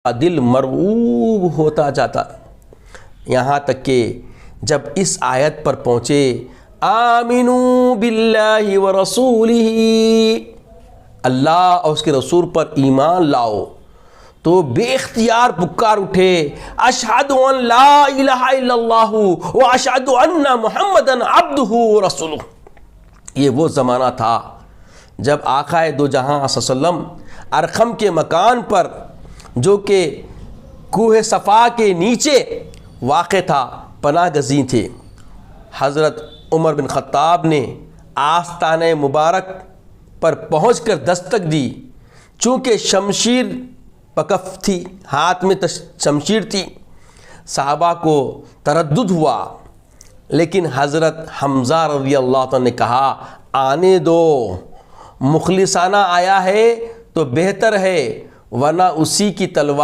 दिल मरऊब होता जाता, यहाँ तक कि जब इस आयत पर पहुँचे आमिनू बिल्लाहि व रसूलिही, अल्लाह और उसके रसूल पर ईमान लाओ, तो बेख्तियार पुकार उठे अशहदु अन ला इलाहा इल्लल्लाहु व अशहदु अन्ना मुहम्मदन अब्दुहु व रसूलुहु। ये वो ज़माना था जब आक़ाए दो जहां सल्लम अरखम के मकान पर, जो कि कूह सफ़ा के नीचे वाक़ था, पनाह गज़ीं थे। हज़रत उमर बिन ख़त्ताब ने आस्ताने मुबारक पर पहुँचकर दस्तक दी। चूँकि शमशीर पकफ थी, हाथ में शमशीर थी, सहाबा को तरद्दुद हुआ, लेकिन हज़रत हमज़ा रज़ी अल्लाह तआला ने कहा आने दो, मुखलिसाना आया है तो बेहतर है, वरना उसी की तलवार